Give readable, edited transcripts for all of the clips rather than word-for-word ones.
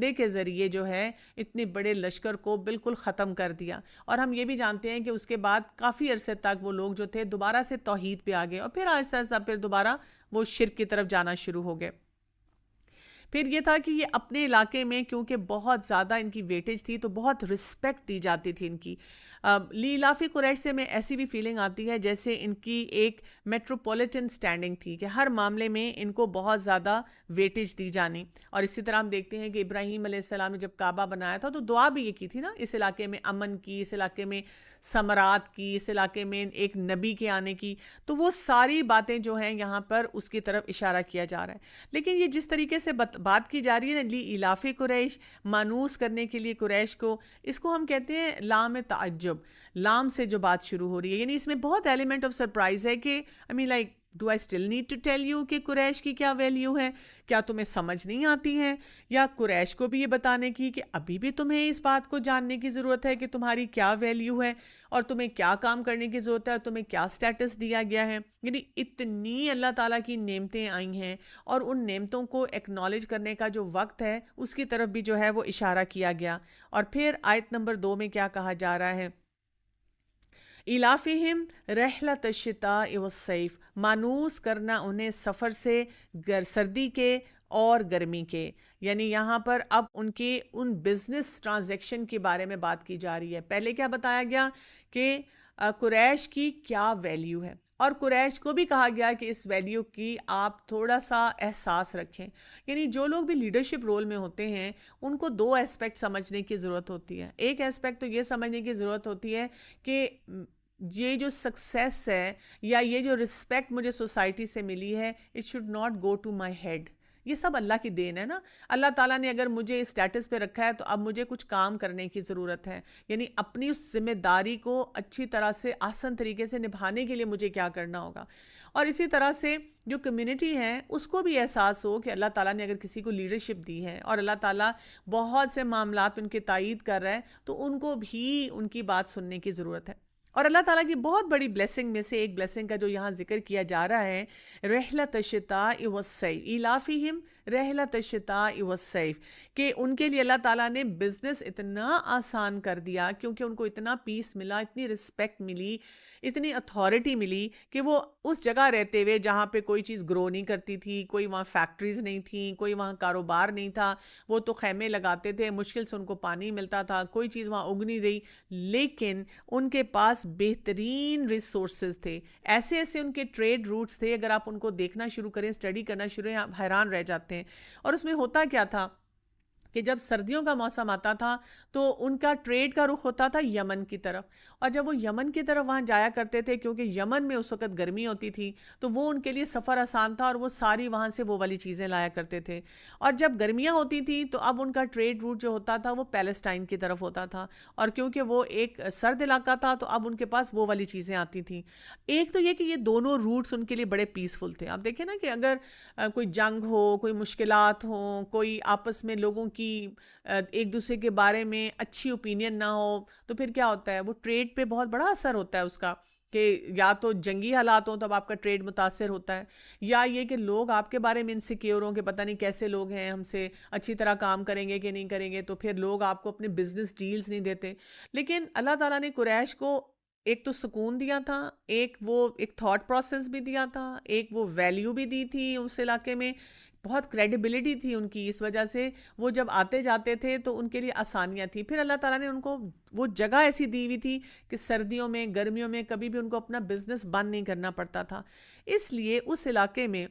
عقدے کے ذریعے جو ہے اتنے بڑے لشکر کو بالکل ختم کر دیا. اور ہم یہ بھی جانتے ہیں کہ اس کے بعد کافی عرصے تک وہ لوگ جو تھے دوبارہ سے توحید پہ آ گئے اور پھر آہستہ آہستہ پھر دوبارہ وہ شرک کی طرف جانا شروع ہو گئے. پھر یہ تھا کہ یہ اپنے علاقے میں کیونکہ بہت زیادہ ان کی ویٹیج تھی تو بہت رسپیکٹ دی جاتی تھی ان کی. لیلافی قریش سے میں ایسی بھی فیلنگ آتی ہے جیسے ان کی ایک میٹروپولیٹن سٹینڈنگ تھی کہ ہر معاملے میں ان کو بہت زیادہ ویٹیج دی جانی. اور اسی طرح ہم دیکھتے ہیں کہ ابراہیم علیہ السلام نے جب کعبہ بنایا تھا تو دعا بھی یہ کی تھی نا، اس علاقے میں امن کی، اس علاقے میں ثمرات کی، اس علاقے میں ایک نبی کے آنے کی. تو وہ ساری باتیں جو ہیں یہاں پر اس کی طرف اشارہ کیا جا رہا ہے. لیکن یہ جس طریقے سے بات کی جا رہی ہے نا لی ایلاف قریش، مانوس کرنے کے لیے قریش کو، اس کو ہم کہتے ہیں لام تعجب. لام سے جو بات شروع ہو رہی ہے یعنی اس میں بہت ایلیمنٹ آف سرپرائز ہے کہ I mean like do I still need to tell you کہ قریش کی کیا ویلیو ہے؟ کیا تمہیں سمجھ نہیں آتی ہیں؟ یا قریش کو بھی یہ بتانے کی کہ ابھی بھی تمہیں اس بات کو جاننے کی ضرورت ہے کہ تمہاری کیا ویلیو ہے اور تمہیں کیا کام کرنے کی ضرورت ہے اور تمہیں کیا سٹیٹس دیا گیا ہے. یعنی اتنی اللہ تعالیٰ کی نعمتیں آئی ہیں اور ان نعمتوں کو ایکنالج کرنے کا جو وقت ہے اس کی طرف بھی جو ہے وہ اشارہ کیا گیا. اور پھر آیت نمبر 2 میں کیا کہا جا رہا ہے؟ ایلافہم رحلۃ الشتاء والصیف، مانوس کرنا انہیں سفر سے سردی کے اور گرمی کے. یعنی یہاں پر اب ان کے ان بزنس ٹرانزیکشن کے بارے میں بات کی جا رہی ہے. پہلے کیا بتایا گیا کہ قریش کی کیا ویلیو ہے، اور قریش کو بھی کہا گیا کہ اس ویلیو کی آپ تھوڑا سا احساس رکھیں. یعنی جو لوگ بھی لیڈرشپ رول میں ہوتے ہیں ان کو 2 ایسپیکٹ سمجھنے کی ضرورت ہوتی ہے. ایک ایسپیکٹ تو یہ سمجھنے کی ضرورت ہوتی ہے کہ یہ جو سکسیس ہے یا یہ جو رسپیکٹ مجھے سوسائٹی سے ملی ہے it should not go to my head. یہ سب اللہ کی دین ہے نا. اللہ تعالیٰ نے اگر مجھے اس سٹیٹس پہ رکھا ہے تو اب مجھے کچھ کام کرنے کی ضرورت ہے. یعنی اپنی اس ذمہ داری کو اچھی طرح سے آسان طریقے سے نبھانے کے لیے مجھے کیا کرنا ہوگا. اور اسی طرح سے جو کمیونٹی ہے اس کو بھی احساس ہو کہ اللہ تعالیٰ نے اگر کسی کو لیڈرشپ دی ہے اور اللہ تعالیٰ بہت سے معاملات ان کے تائید کر رہا ہے تو ان کو بھی ان کی بات سننے کی ضرورت ہے. اور اللہ تعالیٰ کی بہت بڑی بلیسنگ میں سے ایک بلیسنگ کا جو یہاں ذکر کیا جا رہا ہے رحلۃ الشتاء والصیف، ایلافہم رحلۃ الشتاء والصیف، کہ ان کے لیے اللہ تعالیٰ نے بزنس اتنا آسان کر دیا کیونکہ ان کو اتنا پیس ملا، اتنی رسپیکٹ ملی، اتنی اتھارٹی ملی کہ وہ اس جگہ رہتے ہوئے جہاں پہ کوئی چیز گرو نہیں کرتی تھی، کوئی وہاں فیکٹریز نہیں تھیں، کوئی وہاں کاروبار نہیں تھا، وہ تو خیمے لگاتے تھے، مشکل سے ان کو پانی ملتا تھا، کوئی چیز وہاں اگ نہیں رہی، لیکن ان کے پاس بہترین ریسورسز تھے. ایسے ایسے ان کے ٹریڈ روٹس تھے، اگر آپ ان کو دیکھنا شروع کریں، اسٹڈی کرنا شروع کریں، آپ حیران رہ جاتے ہیں. اور اس میں ہوتا کیا تھا کہ جب سردیوں کا موسم آتا تھا تو ان کا ٹریڈ کا رخ ہوتا تھا یمن کی طرف. اور جب وہ یمن کی طرف وہاں جایا کرتے تھے کیونکہ یمن میں اس وقت گرمی ہوتی تھی تو وہ ان کے لیے سفر آسان تھا اور وہ ساری وہاں سے وہ والی چیزیں لایا کرتے تھے. اور جب گرمیاں ہوتی تھیں تو اب ان کا ٹریڈ روٹ جو ہوتا تھا وہ پیلسٹائن کی طرف ہوتا تھا، اور کیونکہ وہ ایک سرد علاقہ تھا تو اب ان کے پاس وہ والی چیزیں آتی تھیں. ایک تو یہ کہ یہ دونوں روٹس ان کے لیے بڑے پیسفل تھے. آپ دیکھیں نا کہ اگر کوئی جنگ ہو، کوئی مشکلات ہوں، کوئی آپس میں لوگوں کی ایک دوسرے کے بارے میں اچھی اوپینین نہ ہو تو پھر کیا ہوتا ہے، وہ ٹریڈ پہ بہت بڑا اثر ہوتا ہے اس کا، کہ یا تو جنگی حالات ہوں تب آپ کا ٹریڈ متاثر ہوتا ہے، یا یہ کہ لوگ آپ کے بارے میں انسیکیور ہوں کہ پتہ نہیں کیسے لوگ ہیں، ہم سے اچھی طرح کام کریں گے کہ نہیں کریں گے، تو پھر لوگ آپ کو اپنے بزنس ڈیلز نہیں دیتے. لیکن اللہ تعالیٰ نے قریش کو ایک تو سکون دیا تھا، ایک وہ ایک تھاٹ پروسیس بھی دیا تھا، ایک وہ ویلیو بھی دی تھی اس علاقے میں، بہت کریڈیبلٹی تھی ان کی، اس وجہ سے وہ جب آتے جاتے تھے تو ان کے لیے آسانیاں تھیں. پھر اللہ تعالیٰ نے ان کو وہ جگہ ایسی دی ہوئی تھی کہ سردیوں میں، گرمیوں میں کبھی بھی ان کو اپنا بزنس بند نہیں کرنا پڑتا تھا. اس لیے اس علاقے میں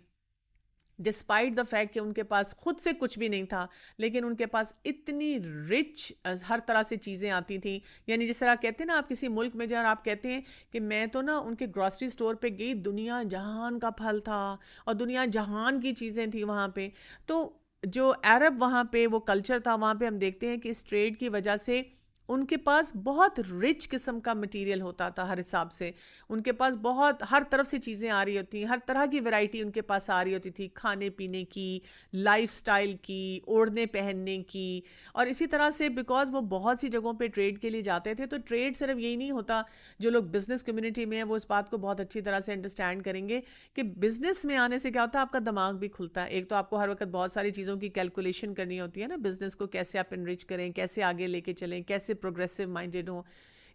ڈسپائٹ دا فیکٹ کہ ان کے پاس خود سے کچھ بھی نہیں تھا لیکن ان کے پاس اتنی رچ ہر طرح سے چیزیں آتی تھیں. یعنی جس طرح کہتے ہیں نا آپ کسی ملک میں جا آپ کہتے ہیں کہ میں تو نا ان کے گروسری سٹور پہ گئی، دنیا جہان کا پھل تھا اور دنیا جہان کی چیزیں تھیں وہاں پہ. تو جو عرب وہاں پہ وہ کلچر تھا، وہاں پہ ہم دیکھتے ہیں کہ اس ٹریڈ کی وجہ سے ان کے پاس بہت رچ قسم کا مٹیریل ہوتا تھا ہر حساب سے. ان کے پاس بہت ہر طرف سے چیزیں آ رہی ہوتی ہیں, ہر طرح کی ویرائٹی ان کے پاس آ رہی ہوتی تھی, کھانے پینے کی, لائف سٹائل کی, اوڑھنے پہننے کی. اور اسی طرح سے بیکاز وہ بہت سی جگہوں پہ ٹریڈ کے لیے جاتے تھے, تو ٹریڈ صرف یہی نہیں ہوتا. جو لوگ بزنس کمیونٹی میں ہیں وہ اس بات کو بہت اچھی طرح سے انڈرسٹینڈ کریں گے کہ بزنس میں آنے سے کیا ہوتا ہے, آپ کا دماغ بھی کھلتا ہے. ایک تو آپ کو ہر وقت بہت ساری چیزوں کی کیلکولیشن کرنی ہوتی ہے نا, بزنس کو کیسے آپ انرچ کریں, کیسے آگے لے کے چلیں, کیسے پروگریسو مائنڈیڈ ہوں.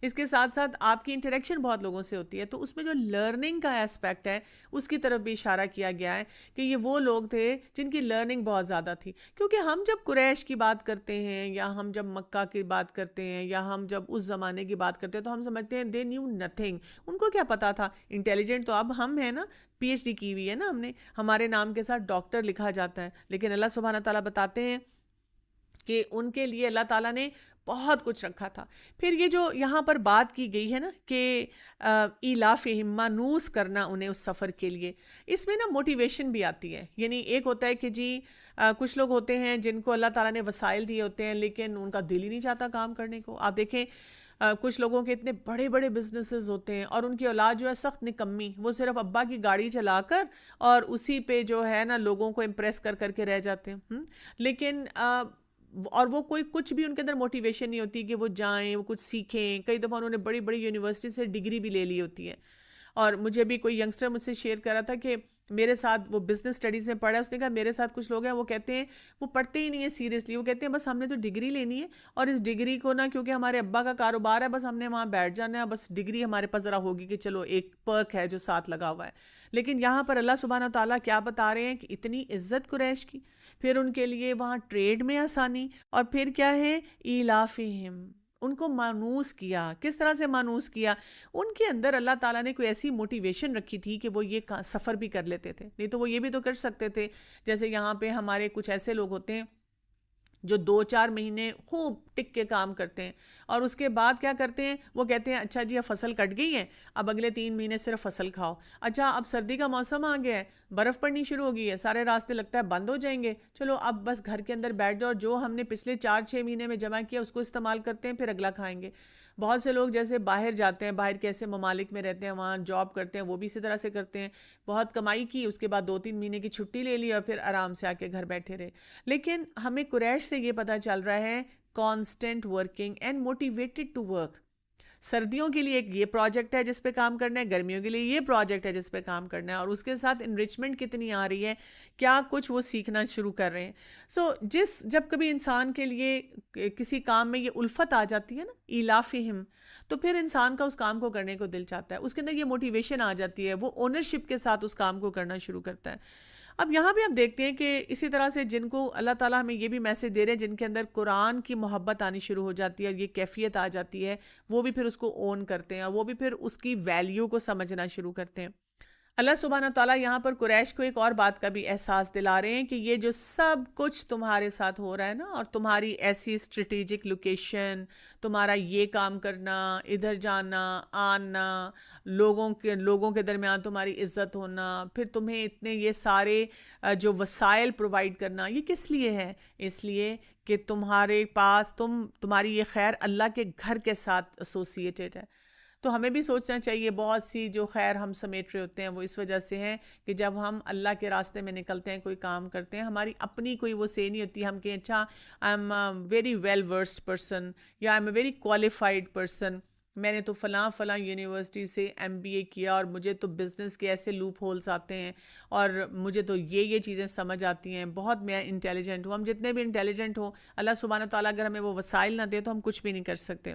اس کے ساتھ ساتھ آپ کی انٹریکشن بہت لوگوں سے ہوتی ہے, تو اس میں جو لرننگ کا ایسپیکٹ ہے اس کی طرف بھی اشارہ کیا گیا ہے کہ یہ وہ لوگ تھے جن کی لرننگ بہت زیادہ تھی. کیونکہ ہم جب قریش کی بات کرتے ہیں, یا ہم جب مکہ کی بات کرتے ہیں, یا ہم جب اس زمانے کی بات کرتے ہیں, تو ہم سمجھتے ہیں دے نیو نتھنگ. ان کو کیا پتا تھا, انٹیلیجنٹ تو اب ہم ہیں نا, پی ایچ ڈی کی ہوئی ہے نا ہم نے, ہمارے نام کے ساتھ ڈاکٹر لکھا جاتا ہے. لیکن اللہ سبحانہ تعالیٰ بتاتے ہیں کہ ان کے لیے اللہ تعالیٰ نے بہت کچھ رکھا تھا. پھر یہ جو یہاں پر بات کی گئی ہے نا کہ ایلافہم, مانوس کرنا انہیں اس سفر کے لیے, اس میں نا موٹیویشن بھی آتی ہے. یعنی ایک ہوتا ہے کہ جی کچھ لوگ ہوتے ہیں جن کو اللہ تعالیٰ نے وسائل دیے ہوتے ہیں لیکن ان کا دل ہی نہیں چاہتا کام کرنے کو. آپ دیکھیں کچھ لوگوں کے اتنے بڑے بڑے بزنسز ہوتے ہیں اور ان کی اولاد جو ہے سخت نکمی, وہ صرف ابا کی گاڑی چلا کر اور اسی پہ جو ہے نا لوگوں کو امپریس کر کر کے رہ جاتے ہیں. لیکن اور وہ کوئی کچھ بھی ان کے اندر موٹیویشن نہیں ہوتی کہ وہ جائیں, وہ کچھ سیکھیں. کئی دفعہ انہوں نے بڑی بڑی یونیورسٹی سے ڈگری بھی لے لی ہوتی ہے. اور مجھے بھی کوئی ینگسٹر مجھ سے شیئر کر رہا تھا کہ میرے ساتھ وہ بزنس اسٹڈیز میں پڑھا ہے, اس نے کہا میرے ساتھ کچھ لوگ ہیں وہ کہتے ہیں وہ پڑھتے ہی نہیں ہیں سیریسلی, وہ کہتے ہیں بس ہم نے تو ڈگری لینی ہے اور اس ڈگری کو نا کیونکہ ہمارے ابا کا کاروبار ہے بس ہم نے وہاں بیٹھ جانا ہے, بس ڈگری ہمارے پاس ذرا ہوگی کہ چلو ایک پرک ہے جو ساتھ لگا ہوا ہے. لیکن یہاں پر اللہ سبحانہ تعالیٰ کیا بتا رہے ہیں کہ اتنی عزت قریش کی, پھر ان کے لیے وہاں ٹریڈ میں آسانی, اور پھر کیا ہے ایلافہم, ان کو مانوس کیا. کس طرح سے مانوس کیا؟ ان کے اندر اللہ تعالیٰ نے کوئی ایسی موٹیویشن رکھی تھی کہ وہ یہ سفر بھی کر لیتے تھے. نہیں تو وہ یہ بھی تو کر سکتے تھے, جیسے یہاں پہ ہمارے کچھ ایسے لوگ ہوتے ہیں جو 2-4 مہینے خوب ٹک کے کام کرتے ہیں اور اس کے بعد کیا کرتے ہیں, وہ کہتے ہیں اچھا جی اب فصل کٹ گئی ہے, اب اگلے 3 مہینے صرف فصل کھاؤ. اچھا اب سردی کا موسم آ گیا ہے, برف پڑنی شروع ہو گئی ہے, سارے راستے لگتا ہے بند ہو جائیں گے, چلو اب بس گھر کے اندر بیٹھ جاؤ, جو ہم نے پچھلے 4-6 مہینے میں جمع کیا اس کو استعمال کرتے ہیں, پھر اگلا کھائیں گے. بہت سے لوگ جیسے باہر جاتے ہیں, باہر کے ایسے ممالک میں رہتے ہیں, وہاں جاب کرتے ہیں, وہ بھی اسی طرح سے کرتے ہیں. بہت کمائی کی, اس کے بعد 2-3 مہینے کی چھٹی لے لی اور پھر آرام سے آ کے گھر بیٹھے رہے. لیکن ہمیں قریش سے یہ پتہ چل رہا ہے constant working and motivated to work. سردیوں کے لیے ایک یہ پروجیکٹ ہے جس پہ کام کرنا ہے, گرمیوں کے لیے یہ پروجیکٹ ہے جس پہ کام کرنا ہے, اور اس کے ساتھ انرچمنٹ کتنی آ رہی ہے, کیا کچھ وہ سیکھنا شروع کر رہے ہیں. جب کبھی انسان کے لیے کسی کام میں یہ الفت آ جاتی ہے نا ایلافہم, تو پھر انسان کا اس کام کو کرنے کو دل چاہتا ہے, اس کے اندر یہ موٹیویشن آ جاتی ہے, وہ اونرشپ کے ساتھ اس کام کو کرنا شروع کرتا ہے. اب یہاں بھی آپ دیکھتے ہیں کہ اسی طرح سے جن کو اللہ تعالیٰ ہمیں یہ بھی میسج دے رہے ہیں, جن کے اندر قرآن کی محبت آنی شروع ہو جاتی ہے اور یہ کیفیت آ جاتی ہے, وہ بھی پھر اس کو اون کرتے ہیں اور وہ بھی پھر اس کی ویلیو کو سمجھنا شروع کرتے ہیں. اللہ سبحانہ تعالیٰ یہاں پر قریش کو ایک اور بات کا بھی احساس دلا رہے ہیں کہ یہ جو سب کچھ تمہارے ساتھ ہو رہا ہے نا, اور تمہاری ایسی اسٹریٹیجک لوکیشن, تمہارا یہ کام کرنا, ادھر جانا آنا, لوگوں کے درمیان تمہاری عزت ہونا, پھر تمہیں اتنے یہ سارے جو وسائل پرووائڈ کرنا, یہ کس لیے ہے؟ اس لیے کہ تمہارے پاس تمہاری یہ خیر اللہ کے گھر کے ساتھ ایسوسیٹڈ ہے. تو ہمیں بھی سوچنا چاہیے بہت سی جو خیر ہم سمیٹ رہے ہوتے ہیں وہ اس وجہ سے ہیں کہ جب ہم اللہ کے راستے میں نکلتے ہیں, کوئی کام کرتے ہیں, ہماری اپنی کوئی وہ سے نہیں ہوتی, ہم کہیں اچھا I am very well versed person, یا I am a very qualified person, میں نے تو فلاں یونیورسٹی سے MBA کیا اور مجھے تو بزنس کے ایسے لوپ ہولز آتے ہیں اور مجھے تو یہ چیزیں سمجھ آتی ہیں, بہت میں انٹیلیجنٹ ہوں. ہم جتنے بھی انٹیلیجنٹ ہوں, اللہ سبحانہ تعالیٰ اگر ہمیں وہ وسائل نہ دے تو ہم کچھ بھی نہیں کر سکتے.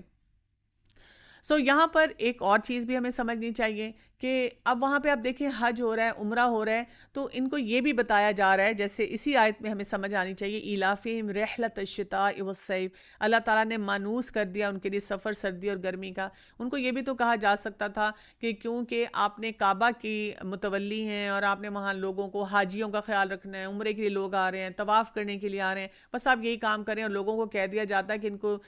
یہاں پر ایک اور چیز بھی ہمیں سمجھنی چاہیے کہ اب وہاں پہ آپ دیکھیں حج ہو رہا ہے, عمرہ ہو رہا ہے, تو ان کو یہ بھی بتایا جا رہا ہے, جیسے اسی آیت میں ہمیں سمجھ آنی چاہیے ایلافہم رحلۃ الشتاء والصیف, اللہ تعالیٰ نے مانوس کر دیا ان کے لیے سفر سردی اور گرمی کا. ان کو یہ بھی تو کہا جا سکتا تھا کہ کیونکہ آپ نے کعبہ کی متولی ہیں اور آپ نے وہاں لوگوں کو, حاجیوں کا خیال رکھنا ہے, عمرے کے لیے لوگ آ رہے ہیں, طواف کرنے کے لیے آ رہے ہیں, بس آپ یہی کام کریں, اور لوگوں کو کہہ دیا جاتا ہے کہ ان کو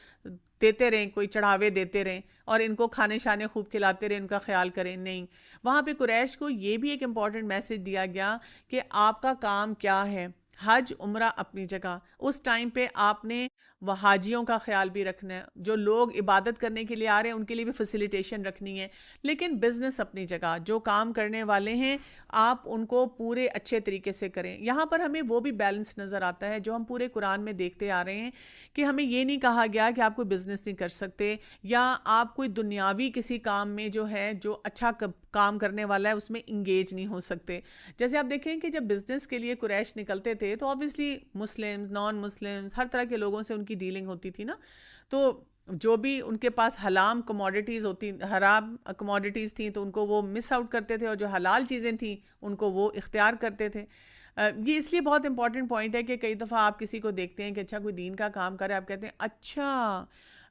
دیتے رہیں, کوئی چڑھاوے دیتے رہیں اور ان کو کھانے شانے خوب کھلاتے رہیں, ان کا خیال کریں. نہیں, وہاں پہ قریش کو یہ بھی ایک امپورٹنٹ میسج دیا گیا کہ آپ کا کام کیا ہے, حج عمرہ اپنی جگہ، اس ٹائم پہ آپ نے وہ حاجیوں کا خیال بھی رکھنا ہے، جو لوگ عبادت کرنے کے لیے آ رہے ہیں ان کے لیے بھی فیسیلیٹیشن رکھنی ہے، لیکن بزنس اپنی جگہ، جو کام کرنے والے ہیں آپ ان کو پورے اچھے طریقے سے کریں۔ یہاں پر ہمیں وہ بھی بیلنس نظر آتا ہے جو ہم پورے قرآن میں دیکھتے آ رہے ہیں، کہ ہمیں یہ نہیں کہا گیا کہ آپ کوئی بزنس نہیں کر سکتے، یا آپ کوئی دنیاوی کسی کام میں جو ہے جو اچھا کام کرنے والا ہے اس میں انگیج نہیں ہو سکتے۔ جیسے آپ دیکھیں کہ جب بزنس کے لیے قریش نکلتے تھے تو آبویسلی مسلم نان مسلم ہر طرح کے لوگوں سے ان کی ڈیلنگ ہوتی تھی نا، تو جو بھی ان کے پاس حرام کموڈیٹیز تھیں تو ان کو وہ مس آؤٹ کرتے تھے، اور جو حلال چیزیں تھیں ان کو وہ اختیار کرتے تھے۔ یہ اس لیے بہت امپورٹنٹ پوائنٹ ہے کہ کئی دفعہ آپ کسی کو دیکھتے ہیں کہ اچھا کوئی دین کا کام کرے، آپ کہتے ہیں اچھا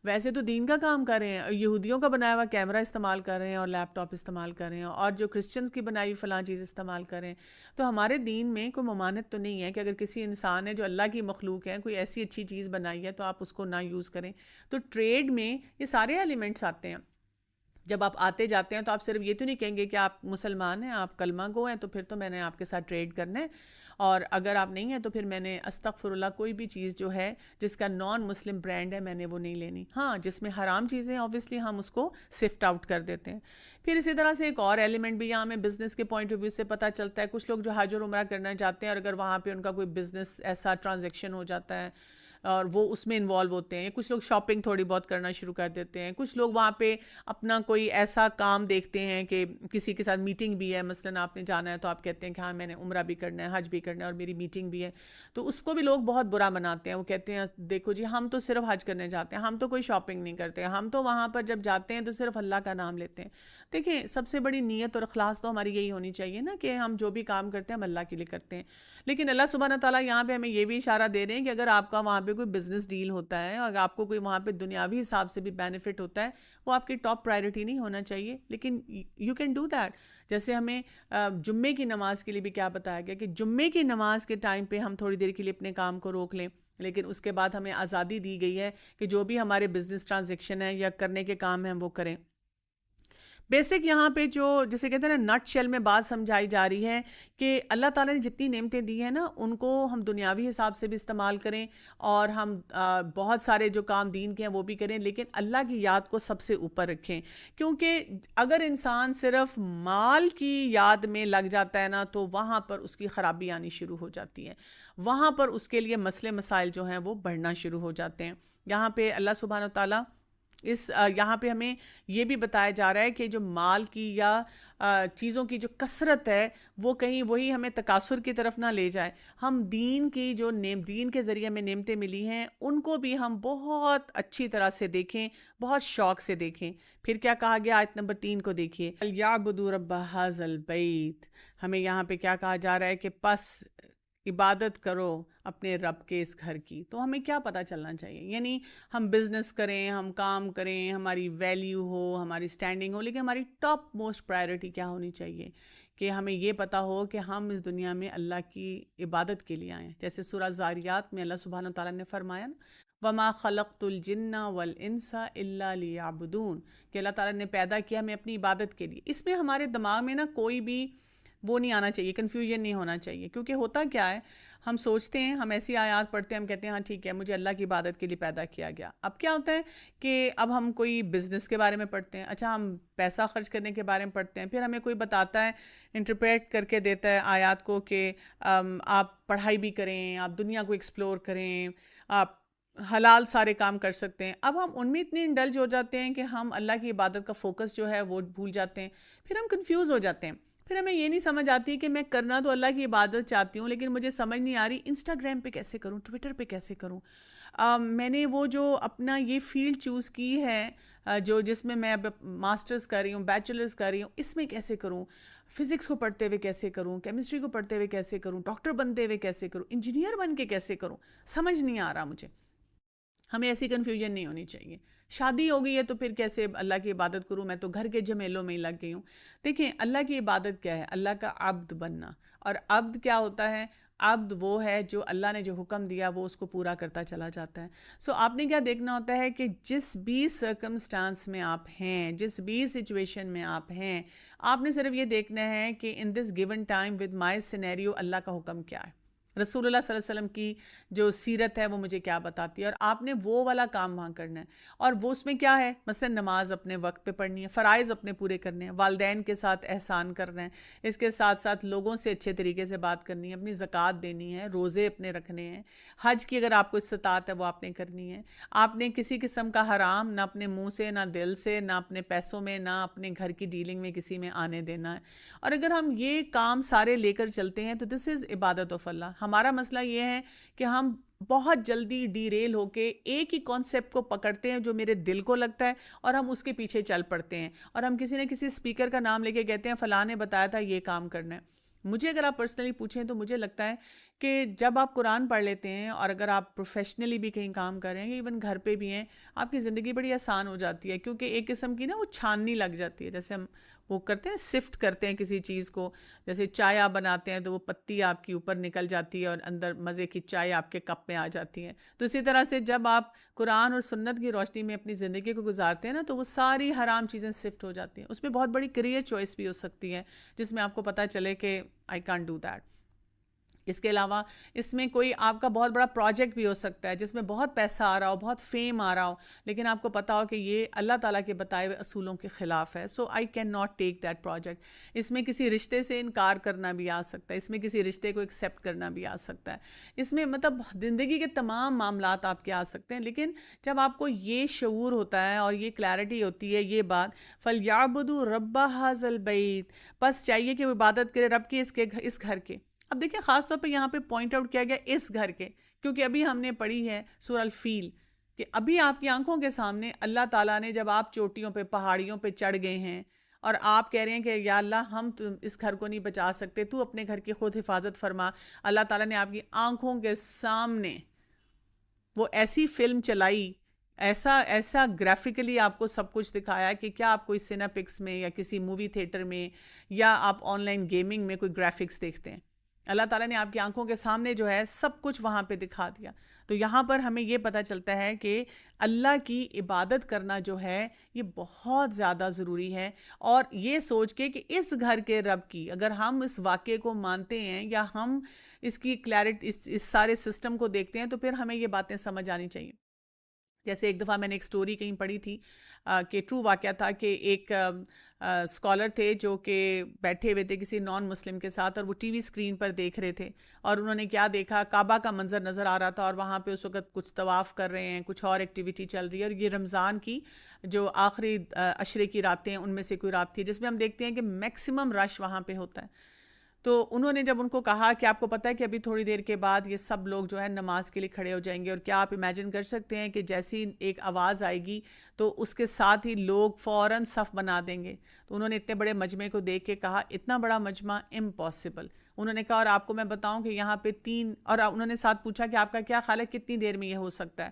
ویسے تو دین کا کام کر رہے ہیں، یہودیوں کا بنایا ہوا کیمرہ استعمال کر رہے ہیں اور لیپ ٹاپ استعمال کر رہے ہیں، اور جو کرسچنز کی بنائی ہوئی فلاں چیز استعمال کر رہے ہیں۔ تو ہمارے دین میں کوئی ممانعت تو نہیں ہے کہ اگر کسی انسان ہے جو اللہ کی مخلوق ہے کوئی ایسی اچھی چیز بنائی ہے تو آپ اس کو نہ یوز کریں۔ تو ٹریڈ میں یہ سارے ایلیمنٹس آتے ہیں۔ جب آپ آتے جاتے ہیں تو آپ صرف یہ تو نہیں کہیں گے کہ آپ مسلمان ہیں، آپ کلمہ گو ہیں تو پھر تو میں نے آپ کے ساتھ ٹریڈ کرنا ہے، اور اگر آپ نہیں ہیں تو پھر میں نے استغفر اللہ کوئی بھی چیز جو ہے جس کا نان مسلم برانڈ ہے میں نے وہ نہیں لینی۔ ہاں جس میں حرام چیزیں اوبویسلی ہم اس کو سفٹ آؤٹ کر دیتے ہیں۔ پھر اسی طرح سے ایک اور ایلیمنٹ بھی یہاں ہمیں بزنس کے پوائنٹ آف ویو سے پتہ چلتا ہے، کچھ لوگ جو حج اور عمرہ کرنا چاہتے ہیں اور اگر وہاں پہ ان کا کوئی بزنس ایسا ٹرانزیکشن ہو جاتا ہے اور وہ اس میں انوالو ہوتے ہیں، کچھ لوگ شاپنگ تھوڑی بہت کرنا شروع کر دیتے ہیں، کچھ لوگ وہاں پہ اپنا کوئی ایسا کام دیکھتے ہیں کہ کسی کے ساتھ میٹنگ بھی ہے، مثلاً آپ نے جانا ہے تو آپ کہتے ہیں کہ ہاں میں نے عمرہ بھی کرنا ہے، حج بھی کرنا ہے اور میری میٹنگ بھی ہے، تو اس کو بھی لوگ بہت برا مناتے ہیں۔ وہ کہتے ہیں دیکھو جی ہم تو صرف حج کرنے جاتے ہیں، ہم تو کوئی شاپنگ نہیں کرتے، ہم تو وہاں پر جب جاتے ہیں تو صرف اللہ کا نام لیتے ہیں۔ دیکھیں سب سے بڑی نیت اور اخلاص تو ہماری یہی ہونی چاہیے نا کہ ہم جو بھی کام کرتے ہیں ہم اللہ کے لیے کرتے ہیں۔ لیکن اللہ سبحانہ تعالیٰ یہاں پہ ہمیں یہ بھی اشارہ دے رہے ہیں کہ اگر آپ کا وہاں پہ کوئی بزنس ڈیل ہوتا ہے، اگر آپ کو کوئی وہاں پہ دنیاوی حساب سے بھی بینیفٹ ہوتا ہے، وہ آپ کی ٹاپ پرائرٹی نہیں ہونا چاہیے، لیکن یو کین ڈو دیٹ۔ جیسے ہمیں جمعے کی نماز کے لیے بھی کیا بتایا گیا کہ جمعے کی نماز کے ٹائم پہ ہم تھوڑی دیر کے لیے اپنے کام کو روک لیں، لیکن اس کے بعد ہمیں آزادی دی گئی ہے کہ جو بھی ہمارے بزنس ٹرانزیکشن ہے یا کرنے کے کام ہیں وہ کریں۔ بیسک یہاں پہ جو جسے کہتے ہیں نا نٹ شیل میں بات سمجھائی جا رہی ہے کہ اللہ تعالیٰ نے جتنی نعمتیں دی ہیں نا ان کو ہم دنیاوی حساب سے بھی استعمال کریں، اور ہم بہت سارے جو کام دین کے ہیں وہ بھی کریں، لیکن اللہ کی یاد کو سب سے اوپر رکھیں، کیونکہ اگر انسان صرف مال کی یاد میں لگ جاتا ہے نا تو وہاں پر اس کی خرابی آنی شروع ہو جاتی ہے، وہاں پر اس کے لیے مسئلے مسائل جو ہیں وہ بڑھنا شروع ہو جاتے ہیں۔ یہاں پہ اللہ سبحانہ تعالیٰ یہاں پہ ہمیں یہ بھی بتایا جا رہا ہے کہ جو مال کی یا چیزوں کی جو کثرت ہے وہ کہیں وہی ہمیں تکاثر کی طرف نہ لے جائے۔ ہم دین کی جو دین کے ذریعے ہمیں نعمتیں ملی ہیں ان کو بھی ہم بہت اچھی طرح سے دیکھیں، بہت شوق سے دیکھیں۔ پھر کیا کہا گیا آیت نمبر 3 کو دیکھیے، یعبدوا رب ھذا البیت۔ ہمیں یہاں پہ کیا کہا جا رہا ہے کہ پس عبادت کرو اپنے رب کے اس گھر کی۔ تو ہمیں کیا پتہ چلنا چاہیے، یعنی ہم بزنس کریں، ہم کام کریں، ہماری ویلیو ہو، ہماری سٹینڈنگ ہو، لیکن ہماری ٹاپ موسٹ پرائرٹی کیا ہونی چاہیے کہ ہمیں یہ پتہ ہو کہ ہم اس دنیا میں اللہ کی عبادت کے لیے آئے ہیں۔ جیسے سورہ زاریات میں اللہ سبحانہ تعالیٰ نے فرمایا نا وَمَا خَلَقْتُ الْجِنَّ وَالْإِنسَ إِلَّا لِيَعْبُدُونَ، کہ اللہ تعالیٰ نے پیدا کیا ہمیں اپنی عبادت کے لیے۔ اس میں ہمارے دماغ میں نا کوئی بھی وہ نہیں آنا چاہیے، کنفیوژن نہیں ہونا چاہیے، کیونکہ ہوتا کیا ہے ہم سوچتے ہیں، ہم ایسی آیات پڑھتے ہیں، ہم کہتے ہیں ہاں ٹھیک ہے مجھے اللہ کی عبادت کے لیے پیدا کیا گیا۔ اب کیا ہوتا ہے کہ اب ہم کوئی بزنس کے بارے میں پڑھتے ہیں، اچھا ہم پیسہ خرچ کرنے کے بارے میں پڑھتے ہیں، پھر ہمیں کوئی بتاتا ہے، انٹرپریٹ کر کے دیتا ہے آیات کو کہ آپ پڑھائی بھی کریں، آپ دنیا کو ایکسپلور کریں، آپ حلال سارے کام کر سکتے ہیں۔ اب ہم ان میں اتنے انڈلج ہو جاتے ہیں کہ ہم اللہ کی عبادت کا فوکس جو ہے وہ بھول جاتے ہیں، پھر ہم کنفیوز ہو جاتے ہیں، پھر ہمیں یہ نہیں سمجھ آتی کہ میں کرنا تو اللہ کی عبادت چاہتی ہوں لیکن مجھے سمجھ نہیں آ رہی انسٹاگرام پہ کیسے کروں، ٹویٹر پہ کیسے کروں۔ میں نے وہ جو اپنا یہ فیلڈ چوز کی ہے جس میں اب ماسٹرز کر رہی ہوں، بیچلرز کر رہی ہوں، اس میں کیسے کروں، فزکس کو پڑھتے ہوئے کیسے کروں، کیمسٹری کو پڑھتے ہوئے کیسے کروں، ڈاکٹر بنتے ہوئے کیسے کروں، انجینئر بن کے کیسے کروں، سمجھ نہیں آ رہا مجھے۔ ہمیں ایسی کنفیوژن نہیں ہونی چاہیے۔ شادی ہو گئی ہے تو پھر کیسے اللہ کی عبادت کروں، میں تو گھر کے جھمیلوں میں ہی لگ گئی ہوں۔ دیکھیں اللہ کی عبادت کیا ہے، اللہ کا عبد بننا، اور عبد کیا ہوتا ہے، عبد وہ ہے جو اللہ نے جو حکم دیا وہ اس کو پورا کرتا چلا جاتا ہے۔ آپ نے کیا دیکھنا ہوتا ہے کہ جس بھی سرکمسٹانس میں آپ ہیں، جس بھی سچویشن میں آپ ہیں، آپ نے صرف یہ دیکھنا ہے کہ in this given time with my scenario اللہ کا حکم کیا ہے۔ رسول اللہ صلی اللہ علیہ وسلم کی جو سیرت ہے وہ مجھے کیا بتاتی ہے، اور آپ نے وہ والا کام وہاں کرنا ہے. اور وہ اس میں کیا ہے؟ مثلا نماز اپنے وقت پہ پڑھنی ہے، فرائض اپنے پورے کرنے ہیں، والدین کے ساتھ احسان کرنا ہے، اس کے ساتھ ساتھ لوگوں سے اچھے طریقے سے بات کرنی ہے، اپنی زکوٰۃ دینی ہے، روزے اپنے رکھنے ہیں، حج کی اگر آپ کو استطاعت ہے وہ آپ نے کرنی ہے. آپ نے کسی قسم کا حرام نہ اپنے منہ سے، نہ دل سے، نہ اپنے پیسوں میں، نہ اپنے گھر کی ڈیلنگ میں کسی میں آنے دینا ہے. اور اگر ہم یہ کام سارے لے کر چلتے ہیں تو دس از عبادت آف اللہ. ہمارا مسئلہ یہ ہے کہ ہم بہت جلدی ڈی ریل ہو کے ایک ہی کانسیپٹ کو پکڑتے ہیں جو میرے دل کو لگتا ہے، اور ہم اس کے پیچھے چل پڑتے ہیں، اور ہم کسی نہ کسی اسپیکر کا نام لے کے کہتے ہیں فلاں نے بتایا تھا یہ کام کرنا ہے. مجھے اگر آپ پرسنلی پوچھیں تو مجھے لگتا ہے کہ جب آپ قرآن پڑھ لیتے ہیں، اور اگر آپ پروفیشنلی بھی کہیں کام کر رہے ہیں، ایون گھر پہ بھی ہیں، آپ کی زندگی بڑی آسان ہو جاتی ہے. کیونکہ ایک قسم کی نا وہ چھاننی لگ جاتی ہے، جیسے ہم وہ کرتے ہیں سفٹ کرتے ہیں کسی چیز کو. جیسے چائے آپ بناتے ہیں تو وہ پتی آپ کی اوپر نکل جاتی ہے اور اندر مزے کی چائے آپ کے کپ میں آ جاتی ہے. تو اسی طرح سے جب آپ قرآن اور سنت کی روشنی میں اپنی زندگی کو گزارتے ہیں نا، تو وہ ساری حرام چیزیں سفٹ ہو جاتی ہیں. اس میں بہت بڑی کریئر چوائس بھی ہو سکتی ہے جس میں آپ کو پتہ چلے کہ آئی کانٹ ڈو دیٹ. اس کے علاوہ اس میں کوئی آپ کا بہت بڑا پروجیکٹ بھی ہو سکتا ہے جس میں بہت پیسہ آ رہا ہو، بہت فیم آ رہا ہو، لیکن آپ کو پتا ہو کہ یہ اللہ تعالیٰ کے بتائے ہوئے اصولوں کے خلاف ہے. So I can not take that project. اس میں کسی رشتے سے انکار کرنا بھی آ سکتا ہے، اس میں کسی رشتے کو ایکسیپٹ کرنا بھی آ سکتا ہے، اس میں مطلب زندگی کے تمام معاملات آپ کے آ سکتے ہیں. لیکن جب آپ کو یہ شعور ہوتا ہے اور یہ کلیئرٹی ہوتی ہے یہ بات، فَلْيَعْبُدُوا رَبَّ هَٰذَا الْبَيْتِ، بس چاہیے کہ وہ عبادت کرے رب کی اس گھر کے. اب دیکھیں خاص طور پہ یہاں پہ پوائنٹ آؤٹ کیا گیا اس گھر کے، کیونکہ ابھی ہم نے پڑھی ہے سورہ الفیل کہ ابھی آپ کی آنکھوں کے سامنے اللہ تعالیٰ نے، جب آپ چوٹیوں پہ پہاڑیوں پہ چڑھ گئے ہیں اور آپ کہہ رہے ہیں کہ یا اللہ ہم اس گھر کو نہیں بچا سکتے، تو اپنے گھر کی خود حفاظت فرما. اللہ تعالیٰ نے آپ کی آنکھوں کے سامنے وہ ایسی فلم چلائی، ایسا ایسا گرافکلی آپ کو سب کچھ دکھایا کہ کیا آپ کوئی سیناپکس میں یا کسی مووی تھیٹر میں یا آپ آن لائن گیمنگ میں کوئی گرافکس دیکھتے ہیں. اللہ تعالیٰ نے آپ کی آنکھوں کے سامنے جو ہے سب کچھ وہاں پہ دکھا دیا. تو یہاں پر ہمیں یہ پتہ چلتا ہے کہ اللہ کی عبادت کرنا جو ہے یہ بہت زیادہ ضروری ہے. اور یہ سوچ کے کہ اس گھر کے رب کی اگر ہم اس واقعے کو مانتے ہیں یا ہم اس کی کلیئرٹی اس سارے سسٹم کو دیکھتے ہیں تو پھر ہمیں یہ باتیں سمجھ آنی چاہیے. جیسے ایک دفعہ میں نے ایک سٹوری کہیں پڑھی تھی کہ ٹرو واقعہ تھا کہ ایک اسکالر تھے جو کہ بیٹھے ہوئے تھے کسی نان مسلم کے ساتھ، اور وہ ٹی وی اسکرین پر دیکھ رہے تھے، اور انہوں نے کیا دیکھا، کعبہ کا منظر نظر آ رہا تھا، اور وہاں پہ اس وقت کچھ طواف کر رہے ہیں، کچھ اور ایکٹیویٹی چل رہی ہے. اور یہ رمضان کی جو آخری عشرے کی راتیں ان میں سے کوئی رات تھی جس میں ہم دیکھتے ہیں کہ میکسیمم رش وہاں پہ ہوتا ہے. تو انہوں نے جب ان کو کہا کہ آپ کو پتہ ہے کہ ابھی تھوڑی دیر کے بعد یہ سب لوگ جو ہے نماز کے لیے کھڑے ہو جائیں گے، اور کیا آپ امیجن کر سکتے ہیں کہ جیسی ایک آواز آئے گی تو اس کے ساتھ ہی لوگ فوراً صف بنا دیں گے. تو انہوں نے اتنے بڑے مجمع کو دیکھ کے کہا اتنا بڑا مجمع امپاسبل. انہوں نے کہا اور آپ کو میں بتاؤں کہ یہاں پہ اور انہوں نے ساتھ پوچھا کہ آپ کا کیا خیال ہے کتنی دیر میں یہ ہو سکتا ہے.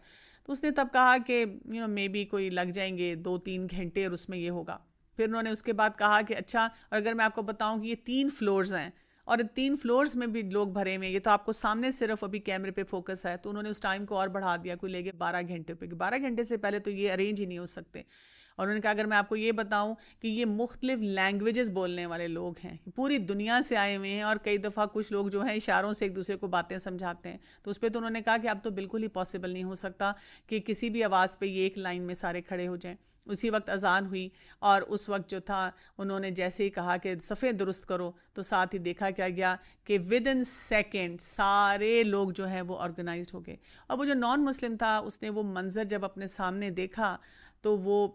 تو اس نے تب کہا کہ مے بی کوئی لگ جائیں گے 2-3 گھنٹے اور اس میں یہ ہوگا. پھر انہوں نے اس کے بعد کہا کہ اچھا، اور اگر میں آپ کو بتاؤں کہ یہ 3 فلورز ہیں اور 3 فلورز میں بھی لوگ بھرے ہوئے ہیں، یہ تو آپ کو سامنے صرف ابھی کیمرے پہ فوکس ہے. تو انہوں نے اس ٹائم کو اور بڑھا دیا، کوئی لے گئے 12 گھنٹے پہ، کہ 12 گھنٹے سے پہلے تو یہ ارینج ہی نہیں ہو سکتے. اور انہوں نے کہا اگر میں آپ کو یہ بتاؤں کہ یہ مختلف لینگویجز بولنے والے لوگ ہیں، پوری دنیا سے آئے ہوئے ہیں، اور کئی دفعہ کچھ لوگ جو ہیں اشاروں سے ایک دوسرے کو باتیں سمجھاتے ہیں. تو اس پہ تو انہوں نے کہا کہ اب تو بالکل ہی پاسبل نہیں ہو سکتا کہ کسی بھی آواز پہ یہ ایک لائن میں سارے کھڑے ہو جائیں. اسی وقت اذان ہوئی، اور اس وقت جو تھا انہوں نے جیسے ہی کہا کہ صفیں درست کرو، تو ساتھ ہی دیکھا کیا گیا کہ ود ان سیکنڈ سارے لوگ جو ہیں وہ آرگنائزڈ ہو گئے. اور وہ جو نان مسلم تھا اس نے وہ منظر جب اپنے سامنے دیکھا تو وہ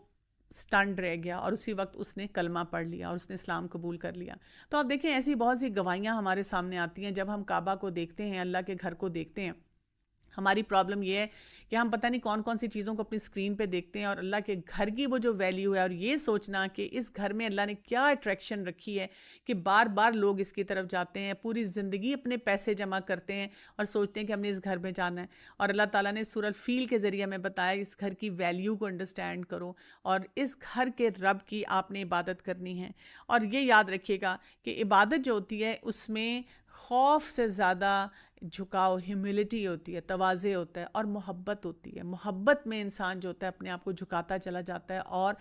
سٹنڈ رہ گیا، اور اسی وقت اس نے کلمہ پڑھ لیا اور اس نے اسلام قبول کر لیا. تو آپ دیکھیں ایسی بہت سی گواہیاں ہمارے سامنے آتی ہیں جب ہم کعبہ کو دیکھتے ہیں، اللہ کے گھر کو دیکھتے ہیں. ہماری پرابلم یہ ہے کہ ہم پتہ نہیں کون کون سی چیزوں کو اپنی اسکرین پہ دیکھتے ہیں، اور اللہ کے گھر کی وہ جو ویلیو ہے، اور یہ سوچنا کہ اس گھر میں اللہ نے کیا اٹریکشن رکھی ہے کہ بار بار لوگ اس کی طرف جاتے ہیں، پوری زندگی اپنے پیسے جمع کرتے ہیں اور سوچتے ہیں کہ ہم نے اس گھر میں جانا ہے. اور اللہ تعالیٰ نے سورہ الفیل کے ذریعے میں بتایا اس گھر کی ویلیو کو انڈرسٹینڈ کرو، اور اس گھر کے رب کی آپ نے عبادت کرنی ہے. اور یہ یاد رکھیے گا کہ عبادت جو ہوتی ہے اس میں خوف سے زیادہ جھکاؤ، ہیوملٹی ہوتی ہے، تواضع ہوتا ہے، اور محبت ہوتی ہے. محبت میں انسان جو ہوتا ہے اپنے آپ کو جھکاتا چلا جاتا ہے، اور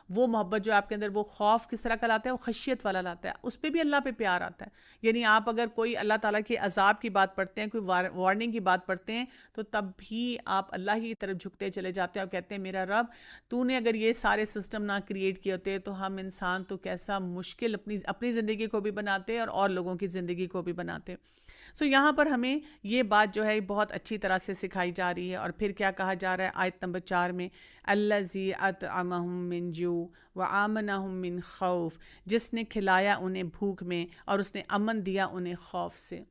وہ محبت جو آپ کے اندر وہ خوف کس طرح کا لاتا ہے، وہ خشیت والا لاتا ہے، اس پہ بھی اللہ پہ پیار آتا ہے. یعنی آپ اگر کوئی اللہ تعالیٰ کے عذاب کی بات پڑھتے ہیں، کوئی وارننگ کی بات پڑھتے ہیں، تو تب بھی آپ اللہ کی طرف جھکتے چلے جاتے ہیں اور کہتے ہیں میرا رب تو نے اگر یہ سارے سسٹم نہ کریٹ کیے ہوتے تو ہم انسان تو کیسا مشکل اپنی زندگی کو بھی بناتے اور لوگوں کی زندگی کو بھی بناتے. یہاں پر ہمیں یہ بات جو ہے بہت اچھی طرح سے سکھائی جا رہی ہے. اور پھر کیا کہا جا رہا ہے آیت نمبر 4 میں، الذی اطعمہم من جوع وآمنہم من خوف، جس نے کھلایا انہیں بھوک میں اور اس نے امن دیا انہیں خوف سے.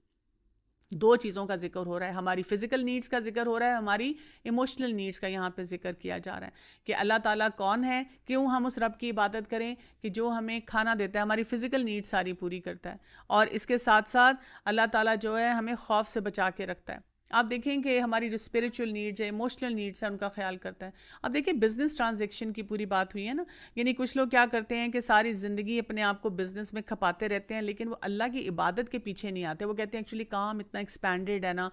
دو چیزوں کا ذکر ہو رہا ہے، ہماری فزیکل نیڈز کا ذکر ہو رہا ہے، ہماری ایموشنل نیڈز کا یہاں پہ ذکر کیا جا رہا ہے کہ اللہ تعالیٰ کون ہے، کیوں ہم اس رب کی عبادت کریں کہ جو ہمیں کھانا دیتا ہے، ہماری فزیکل نیڈز ساری پوری کرتا ہے، اور اس کے ساتھ ساتھ اللہ تعالیٰ جو ہے ہمیں خوف سے بچا کے رکھتا ہے. آپ دیکھیں کہ ہماری جو اسپریچول نیڈز ہے، ایموشنل نیڈز ہے، ان کا خیال کرتا ہے. اب دیکھیں بزنس ٹرانزیکشن کی پوری بات ہوئی ہے نا، یعنی کچھ لوگ کیا کرتے ہیں کہ ساری زندگی اپنے آپ کو بزنس میں کھپاتے رہتے ہیں، لیکن وہ اللہ کی عبادت کے پیچھے نہیں آتے. وہ کہتے ہیں ایکچولی کام اتنا ایکسپینڈیڈ ہے نا،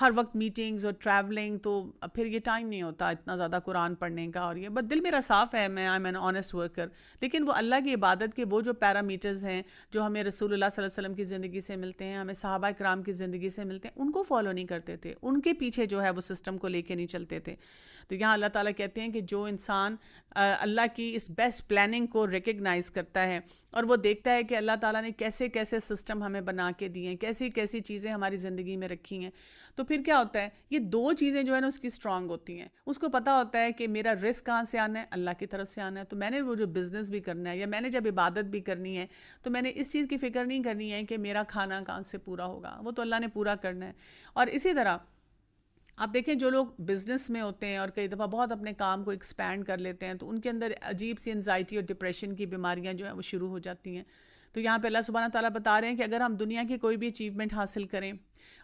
ہر وقت میٹنگز اور ٹریولنگ، تو پھر یہ ٹائم نہیں ہوتا اتنا زیادہ قرآن پڑھنے کا. اور یہ بس دل میرا صاف ہے، میں I am an honest worker, لیکن وہ اللہ کی عبادت کے وہ جو پیرامیٹرز ہیں جو ہمیں رسول اللہ صلی اللہ علیہ وسلم کی زندگی سے ملتے ہیں، ہمیں صحابہ کرام کی زندگی سے ملتے ہیں، ان کو فالو نہیں کرتے تھے، ان کے پیچھے جو ہے وہ سسٹم کو لے کے نہیں چلتے تھے. تو یہاں اللہ تعالیٰ کہتے ہیں کہ جو انسان اللہ کی اس بیسٹ پلاننگ کو ریکگنائز کرتا ہے اور وہ دیکھتا ہے کہ اللہ تعالیٰ نے کیسے کیسے سسٹم ہمیں بنا کے دیے ہیں، کیسی کیسی چیزیں ہماری زندگی میں رکھی ہیں، تو پھر کیا ہوتا ہے یہ دو چیزیں جو ہے نا اس کی سٹرونگ ہوتی ہیں. اس کو پتہ ہوتا ہے کہ میرا رزق کہاں سے آنا ہے، اللہ کی طرف سے آنا ہے. تو میں نے وہ جو بزنس بھی کرنا ہے یا میں نے جب عبادت بھی کرنی ہے تو میں نے اس چیز کی فکر نہیں کرنی ہے کہ میرا کھانا کہاں سے پورا ہوگا، وہ تو اللہ نے پورا کرنا ہے. اور اسی طرح آپ دیکھیں جو لوگ بزنس میں ہوتے ہیں اور کئی دفعہ بہت اپنے کام کو ایکسپینڈ کر لیتے ہیں تو ان کے اندر عجیب سی انزائٹی اور ڈپریشن کی بیماریاں جو ہیں وہ شروع ہو جاتی ہیں. تو یہاں پہ اللہ سبحانہ تعالیٰ بتا رہے ہیں کہ اگر ہم دنیا کی کوئی بھی اچیومنٹ حاصل کریں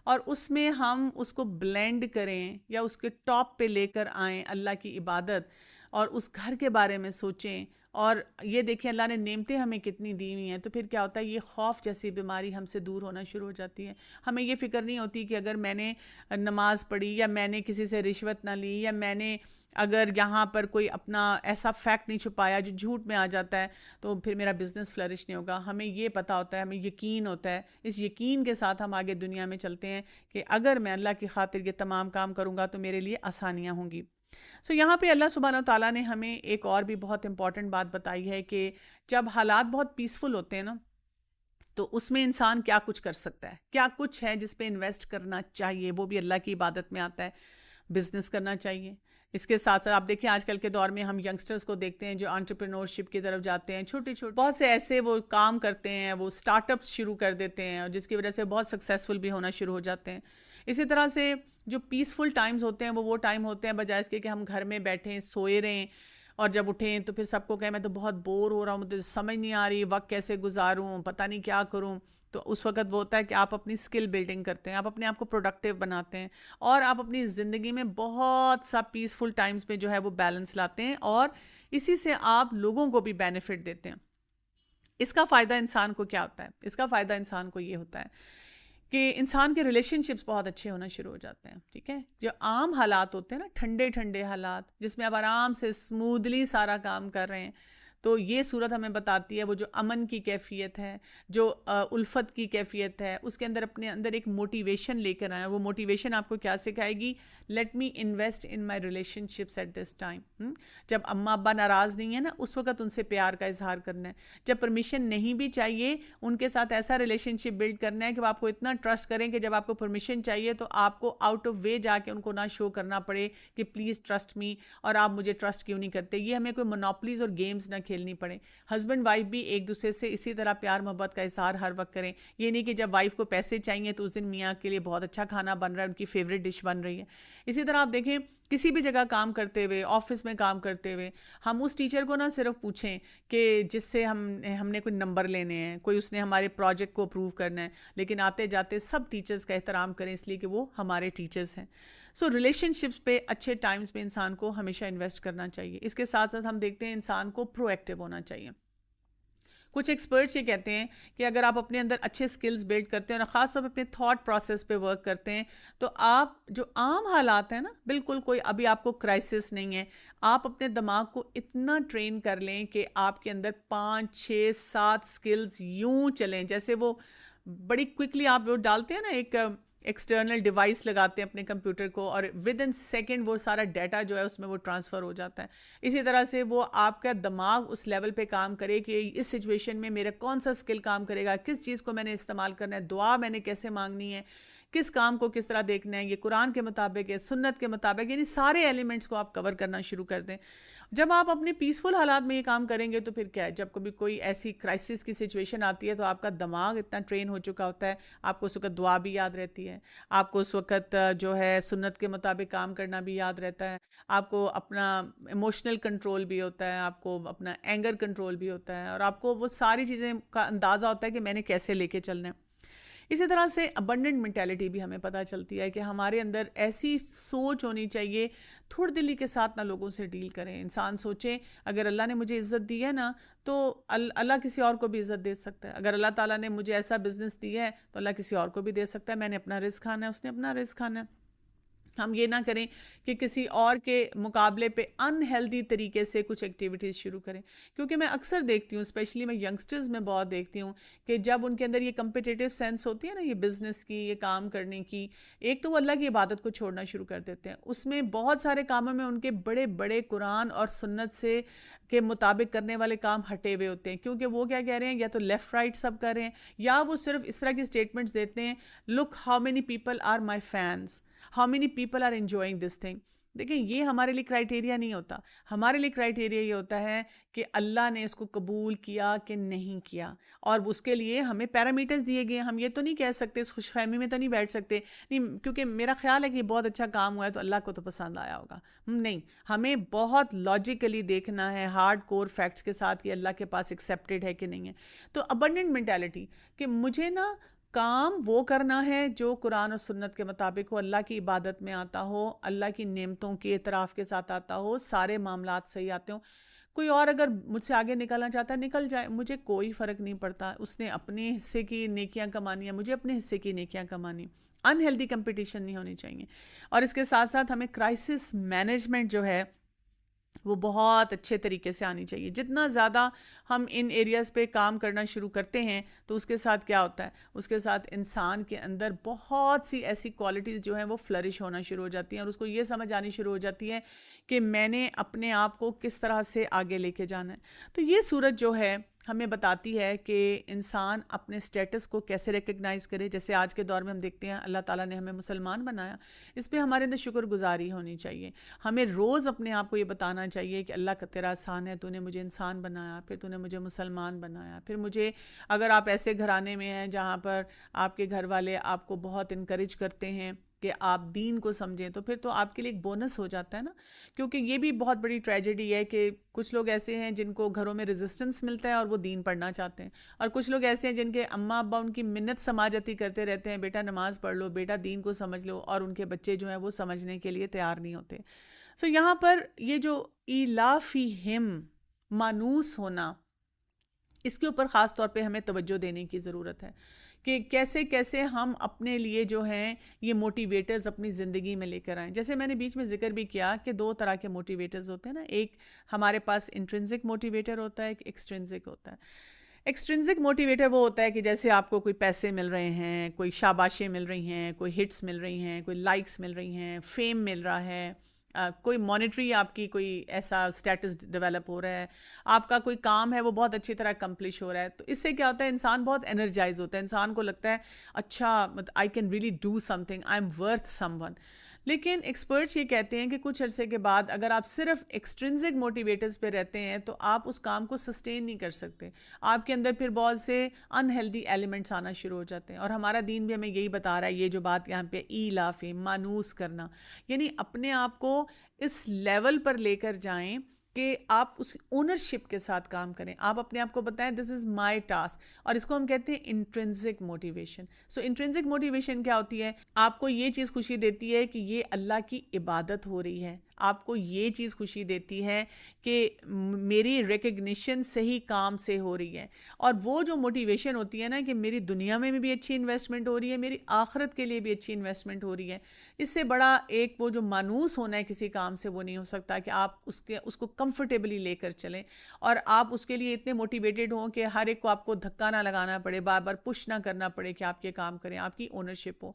اور اس میں ہم اس کو بلینڈ کریں یا اس کے ٹاپ پہ لے کر آئیں اللہ کی عبادت، اور اس گھر کے بارے میں سوچیں، اور یہ دیکھیں اللہ نے نعمتیں ہمیں کتنی دی ہوئی ہیں، تو پھر کیا ہوتا ہے یہ خوف جیسی بیماری ہم سے دور ہونا شروع ہو جاتی ہے. ہمیں یہ فکر نہیں ہوتی کہ اگر میں نے نماز پڑھی یا میں نے کسی سے رشوت نہ لی یا میں نے اگر یہاں پر کوئی اپنا ایسا فیکٹ نہیں چھپایا جو جھوٹ میں آ جاتا ہے تو پھر میرا بزنس فلرش نہیں ہوگا. ہمیں یہ پتہ ہوتا ہے، ہمیں یقین ہوتا ہے، اس یقین کے ساتھ ہم آگے دنیا میں چلتے ہیں کہ اگر میں اللہ کی خاطر یہ تمام کام کروں گا تو میرے لیے آسانیاں ہوں گی. یہاں پہ اللہ سبحانہ تعالیٰ نے ہمیں ایک اور بھی بہت امپورٹنٹ بات بتائی ہے کہ جب حالات بہت پیسفل ہوتے ہیں نا تو اس میں انسان کیا کچھ کر سکتا ہے، کیا کچھ ہے جس پہ انویسٹ کرنا چاہیے، وہ بھی اللہ کی عبادت میں آتا ہے. بزنس کرنا چاہیے. اس کے ساتھ ساتھ آپ دیکھیں آج کل کے دور میں ہم ینگسٹرز کو دیکھتے ہیں جو انٹرپرینورشپ کی طرف جاتے ہیں، چھوٹے چھوٹے بہت سے ایسے وہ کام کرتے ہیں، وہ سٹارٹ اپس شروع کر دیتے ہیں اور جس کی وجہ سے بہت سکسیسفل بھی ہونا شروع ہو جاتے ہیں. اسی طرح سے جو پیسفل ٹائمز ہوتے ہیں وہ ٹائم ہوتے ہیں بجائے اس کے کہ ہم گھر میں بیٹھیں سوئے رہیں اور جب اٹھیں تو پھر سب کو کہیں میں تو بہت بور ہو رہا ہوں، مجھے سمجھ نہیں آ رہی وقت کیسے گزاروں، پتہ نہیں کیا کروں. تو اس وقت وہ ہوتا ہے کہ آپ اپنی سکل بلڈنگ کرتے ہیں، آپ اپنے آپ کو پروڈکٹیو بناتے ہیں اور آپ اپنی زندگی میں بہت سا پیسفل ٹائمز میں جو ہے وہ بیلنس لاتے ہیں اور اسی سے آپ لوگوں کو بھی بینیفٹ دیتے ہیں. اس کا فائدہ انسان کو کیا ہوتا ہے؟ اس کا فائدہ انسان کو یہ ہوتا ہے کہ انسان کے ریلیشن شپس بہت اچھے ہونا شروع ہو جاتے ہیں. ٹھیک ہے، جو عام حالات ہوتے ہیں نا، ٹھنڈے ٹھنڈے حالات جس میں آپ آرام سے اسموتھلی سارا کام کر رہے ہیں، تو یہ صورت ہمیں بتاتی ہے وہ جو امن کی کیفیت ہے، جو الفت کی کیفیت ہے، اس کے اندر اپنے اندر ایک موٹیویشن لے کر آئیں. وہ موٹیویشن آپ کو کیا سکھائے گی؟ Let me invest in my relationships at this time. جب اماں ابا ناراض نہیں ہے نا اس وقت ان سے پیار کا اظہار کرنا ہے. جب پرمیشن نہیں بھی چاہیے ان کے ساتھ ایسا ریلیشن شپ بلڈ کرنا ہے کہ وہ آپ کو اتنا ٹرسٹ کریں کہ جب آپ کو پرمیشن چاہیے تو آپ کو آؤٹ آف وے جا کے ان کو نہ شو کرنا پڑے کہ پلیز ٹرسٹ می اور آپ مجھے ٹرسٹ کیوں نہیں کرتے. یہ ہمیں کوئی مونوپلیز اور گیمز نہ کھیلنی پڑے. ہسبینڈ وائف بھی ایک دوسرے سے اسی طرح پیار محبت کا اظہار ہر وقت کریں. یہ نہیں کہ جب وائف کو پیسے چاہیے تو اس دن میاں کے لیے بہت اچھا کھانا بن رہا ہے، ان کی فیوریٹ ڈش بن رہی ہے. اسی طرح آپ دیکھیں کسی بھی جگہ کام کرتے ہوئے، آفس میں کام کرتے ہوئے ہم اس ٹیچر کو نہ صرف پوچھیں کہ جس سے ہم نے کوئی نمبر لینے ہیں، کوئی اس نے ہمارے پروجیکٹ کو اپروو کرنا ہے، لیکن آتے جاتے سب ٹیچرز کا احترام کریں اس لیے کہ وہ ہمارے ٹیچرز ہیں. ریلیشن شپس پہ اچھے ٹائمز پہ انسان کو ہمیشہ انویسٹ کرنا چاہیے. اس کے ساتھ ساتھ ہم دیکھتے ہیں انسان کو پرو ایکٹیو ہونا چاہیے. کچھ ایکسپرٹس یہ کہتے ہیں کہ اگر آپ اپنے اندر اچھے سکلز بلڈ کرتے ہیں اور خاص طور پہ اپنے تھاٹ پروسیس پہ ورک کرتے ہیں تو آپ جو عام حالات ہیں نا، بالکل کوئی ابھی آپ کو کرائسس نہیں ہے، آپ اپنے دماغ کو اتنا ٹرین کر لیں کہ آپ کے اندر 5 6 7 سکلز یوں چلیں جیسے وہ بڑی کوئکلی آپ وہ ڈالتے ہیں نا، ایک ایکسٹرنل ڈیوائس لگاتے ہیں اپنے کمپیوٹر کو اور ود ان سیکنڈ وہ سارا ڈیٹا جو ہے اس میں وہ ٹرانسفر ہو جاتا ہے. اسی طرح سے وہ آپ کا دماغ اس لیول پہ کام کرے کہ اس سچویشن میں میرا کون سا سکل کام کرے گا، کس چیز کو میں نے استعمال کرنا ہے، دعا میں نے کیسے مانگنی ہے، کس کام کو کس طرح دیکھنا ہے، یہ قرآن کے مطابق ہے، سنت کے مطابق، یعنی سارے ایلیمنٹس کو آپ کور کرنا شروع کر دیں. جب آپ اپنے پیسفل حالات میں یہ کام کریں گے تو پھر کیا ہے، جب کبھی کوئی ایسی کرائسس کی سچویشن آتی ہے تو آپ کا دماغ اتنا ٹرین ہو چکا ہوتا ہے، آپ کو اس وقت دعا بھی یاد رہتی ہے، آپ کو اس وقت جو ہے سنت کے مطابق کام کرنا بھی یاد رہتا ہے، آپ کو اپنا ایموشنل کنٹرول بھی ہوتا ہے، آپ کو اپنا اینگر کنٹرول بھی ہوتا ہے، اور آپ کو وہ ساری چیزیں کا اندازہ ہوتا ہے کہ میں نے کیسے لے کے چلنا ہے. اسی طرح سے ابنڈنٹ مینٹیلٹی بھی ہمیں پتہ چلتی ہے کہ ہمارے اندر ایسی سوچ ہونی چاہیے، تھوڑ دلی کے ساتھ نہ لوگوں سے ڈیل کریں. انسان سوچیں اگر اللہ نے مجھے عزت دی ہے نا تو اللہ کسی اور کو بھی عزت دے سکتا ہے. اگر اللہ تعالیٰ نے مجھے ایسا بزنس دیا ہے تو اللہ کسی اور کو بھی دے سکتا ہے. میں نے اپنا رزق کھانا ہے، اس نے اپنا رزق کھانا ہے. ہم یہ نہ کریں کہ کسی اور کے مقابلے پہ ان ہیلدی طریقے سے کچھ ایکٹیویٹیز شروع کریں. کیونکہ میں اکثر دیکھتی ہوں، اسپیشلی میں ینگسٹرز میں بہت دیکھتی ہوں کہ جب ان کے اندر یہ کمپٹیٹیو سینس ہوتی ہے نا، یہ بزنس کی، یہ کام کرنے کی، ایک تو وہ اللہ کی عبادت کو چھوڑنا شروع کر دیتے ہیں. اس میں بہت سارے کاموں میں ان کے بڑے بڑے قرآن اور سنت سے کے مطابق کرنے والے کام ہٹے ہوئے ہوتے ہیں. کیونکہ وہ کیا کہہ رہے ہیں، یا تو لیفٹ رائٹ سب کر رہے ہیں، یا وہ صرف اس طرح کی اسٹیٹمنٹس دیتے ہیں، look how many people are my fans, how many people are enjoying this thing. دیکھیں یہ ہمارے لیے کرائٹیریا نہیں ہوتا. ہمارے لیے کرائٹیریا یہ ہوتا ہے کہ اللہ نے اس کو قبول کیا کہ نہیں کیا، اور اس کے لیے ہمیں پیرامیٹرز دیے گئے ہیں. ہم یہ تو نہیں کہہ سکتے، اس خوش فہمی میں تو نہیں بیٹھ سکتے نہیں کیونکہ میرا خیال ہے کہ یہ بہت اچھا کام ہوا ہے تو اللہ کو تو پسند آیا ہوگا. نہیں، ہمیں بہت لاجیکلی دیکھنا ہے، ہارڈ کور فیکٹس کے ساتھ، کہ اللہ کے پاس ایکسیپٹیڈ ہے کہ نہیں ہے. تو ابنڈنٹ مینٹیلٹی کہ مجھے نا کام وہ کرنا ہے جو قرآن اور سنت کے مطابق ہو، اللہ کی عبادت میں آتا ہو، اللہ کی نعمتوں کے اعتراف کے ساتھ آتا ہو، سارے معاملات صحیح آتے ہوں. کوئی اور اگر مجھ سے آگے نکلنا چاہتا ہے نکل جائے، مجھے کوئی فرق نہیں پڑتا. اس نے اپنے حصے کی نیکیاں کمانی ہیں، مجھے اپنے حصے کی نیکیاں کمانی. ان ہیلدی کمپٹیشن نہیں ہونی چاہیے. اور اس کے ساتھ ساتھ ہمیں کرائسس مینجمنٹ جو ہے وہ بہت اچھے طریقے سے آنی چاہیے. جتنا زیادہ ہم ان ایریاز پہ کام کرنا شروع کرتے ہیں تو اس کے ساتھ کیا ہوتا ہے، اس کے ساتھ انسان کے اندر بہت سی ایسی کوالٹیز جو ہیں وہ فلرش ہونا شروع ہو جاتی ہیں، اور اس کو یہ سمجھ آنی شروع ہو جاتی ہے کہ میں نے اپنے آپ کو کس طرح سے آگے لے کے جانا ہے. تو یہ صورت جو ہے ہمیں بتاتی ہے کہ انسان اپنے سٹیٹس کو کیسے ریکگنائز کرے. جیسے آج کے دور میں ہم دیکھتے ہیں اللہ تعالیٰ نے ہمیں مسلمان بنایا، اس پہ ہمارے اندر شکر گزاری ہونی چاہیے. ہمیں روز اپنے آپ کو یہ بتانا چاہیے کہ اللہ کا تیرا احسان ہے، تو نے مجھے انسان بنایا، پھر تو نے مجھے مسلمان بنایا. پھر مجھے اگر آپ ایسے گھرانے میں ہیں جہاں پر آپ کے گھر والے آپ کو بہت انکریج کرتے ہیں کہ آپ دین کو سمجھیں، تو پھر تو آپ کے لیے ایک بونس ہو جاتا ہے نا. کیونکہ یہ بھی بہت بڑی ٹریجڈی ہے کہ کچھ لوگ ایسے ہیں جن کو گھروں میں ریزسٹنس ملتا ہے اور وہ دین پڑھنا چاہتے ہیں، اور کچھ لوگ ایسے ہیں جن کے اماں ابا ان کی منت سماجتی کرتے رہتے ہیں، بیٹا نماز پڑھ لو، بیٹا دین کو سمجھ لو، اور ان کے بچے جو ہیں وہ سمجھنے کے لیے تیار نہیں ہوتے. سو یہاں پر یہ جو ایلافیہم مانوس ہونا، اس کے اوپر خاص طور پہ ہمیں توجہ دینے کی ضرورت ہے کہ کیسے کیسے ہم اپنے لیے جو ہیں یہ موٹیویٹرز اپنی زندگی میں لے کر آئیں. جیسے میں نے بیچ میں ذکر بھی کیا کہ 2 طرح کے موٹیویٹرز ہوتے ہیں نا، ایک ہمارے پاس انٹرنزک موٹیویٹر ہوتا ہے، ایک ایکسٹرنزک ہوتا ہے. ایکسٹرنزک موٹیویٹر وہ ہوتا ہے کہ جیسے آپ کو کوئی پیسے مل رہے ہیں، کوئی شاباشیں مل رہی ہیں، کوئی ہٹس مل رہی ہیں، کوئی لائکس مل رہی ہیں، فیم مل رہا ہے، کوئی مانیٹری آپ کی کوئی ایسا اسٹیٹس ڈیولپ ہو رہا ہے، آپ کا کوئی کام ہے وہ بہت اچھی طرح کمپلیش ہو رہا ہے. تو اس سے کیا ہوتا ہے، انسان بہت انرجائز ہوتا ہے، انسان کو لگتا ہے اچھا I can really do some thing, I am worth some one. لیکن ایکسپرٹس یہ کہتے ہیں کہ کچھ عرصے کے بعد اگر آپ صرف ایکسٹرنزک موٹیویٹرز پہ رہتے ہیں تو آپ اس کام کو سسٹین نہیں کر سکتے. آپ کے اندر پھر بہت سے ان ہیلدی ایلیمنٹس آنا شروع ہو جاتے ہیں. اور ہمارا دین بھی ہمیں یہی بتا رہا ہے، یہ جو بات یہاں پہ ایلاف مانوس کرنا، یعنی اپنے آپ کو اس لیول پر لے کر جائیں کہ آپ اس اونرشپ کے ساتھ کام کریں. آپ اپنے آپ کو بتائیں دس از مائی ٹاسک، اور اس کو ہم کہتے ہیں انٹرنزک موٹیویشن. سو انٹرنزک موٹیویشن کیا ہوتی ہے، آپ کو یہ چیز خوشی دیتی ہے کہ یہ اللہ کی عبادت ہو رہی ہے، آپ کو یہ چیز خوشی دیتی ہے کہ میری ریکگنیشن صحیح کام سے ہو رہی ہے، اور وہ جو موٹیویشن ہوتی ہے نا کہ میری دنیا میں بھی اچھی انویسٹمنٹ ہو رہی ہے، میری آخرت کے لیے بھی اچھی انویسٹمنٹ ہو رہی ہے، اس سے بڑا ایک وہ جو مانوس ہونا ہے کسی کام سے وہ نہیں ہو سکتا کہ آپ اس کو کمفرٹیبلی لے کر چلیں، اور آپ اس کے لیے اتنے موٹیویٹڈ ہوں کہ ہر ایک کو آپ کو دھکا نہ لگانا پڑے، بار بار پش نہ کرنا پڑے کہ آپ یہ کام کریں، آپ کی اونرشپ ہو۔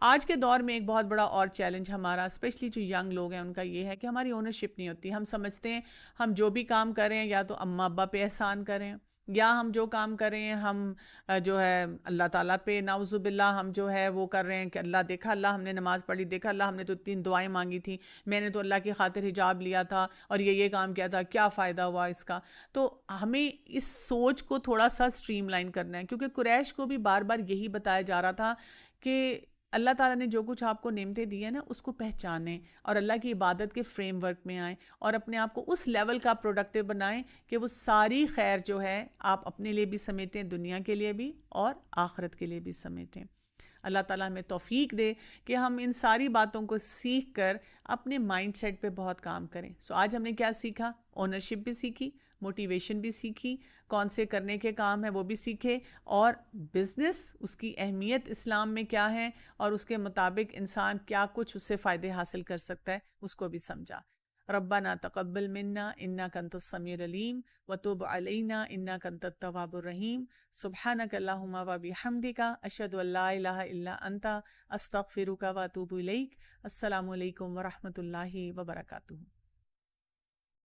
آج کے دور میں ایک بہت بڑا اور چیلنج ہمارا اسپیشلی جو ینگ لوگ ہیں ان کا یہ ہے کہ ہماری اونرشپ نہیں ہوتی۔ ہم سمجھتے ہیں ہم جو بھی کام کریں یا تو اماں ابا پہ احسان کریں، یا ہم جو کام کریں ہم جو ہے اللہ تعالیٰ پہ نعوذ باللہ ہم جو ہے وہ کر رہے ہیں کہ اللہ دیکھا، اللہ ہم نے نماز پڑھی، دیکھا اللہ ہم نے تو 3 دعائیں مانگی تھی، میں نے تو اللہ کی خاطر حجاب لیا تھا اور یہ کام کیا تھا، کیا فائدہ ہوا اس کا۔ تو ہمیں اس سوچ کو تھوڑا سا سٹریم لائن کرنا ہے، کیونکہ قریش کو بھی بار بار یہی بتایا جا رہا تھا کہ اللہ تعالیٰ نے جو کچھ آپ کو نعمتیں دی ہیں نا اس کو پہچانیں اور اللہ کی عبادت کے فریم ورک میں آئیں اور اپنے آپ کو اس لیول کا پروڈکٹیو بنائیں کہ وہ ساری خیر جو ہے آپ اپنے لیے بھی سمیٹیں، دنیا کے لیے بھی اور آخرت کے لیے بھی سمیٹیں۔ اللہ تعالیٰ ہمیں توفیق دے کہ ہم ان ساری باتوں کو سیکھ کر اپنے مائنڈ سیٹ پہ بہت کام کریں۔ سو آج ہم نے کیا سیکھا؟ اونرشپ بھی سیکھی، موٹیویشن بھی سیکھی، کون سے کرنے کے کام ہیں وہ بھی سیکھے، اور بزنس اس کی اہمیت اسلام میں کیا ہے اور اس کے مطابق انسان کیا کچھ اس سے فائدے حاصل کر سکتا ہے اس کو بھی سمجھا۔ ربنا تقبل منا انک انت السمیع العلیم وتب علینا انک انت التواب الرحیم، سبحانک اللہم و بحمدک، اشہد ان لا الہ الا انت، استغفرک و اتوب الیک۔ السلام علیکم ورحمۃ اللہ وبرکاتہ۔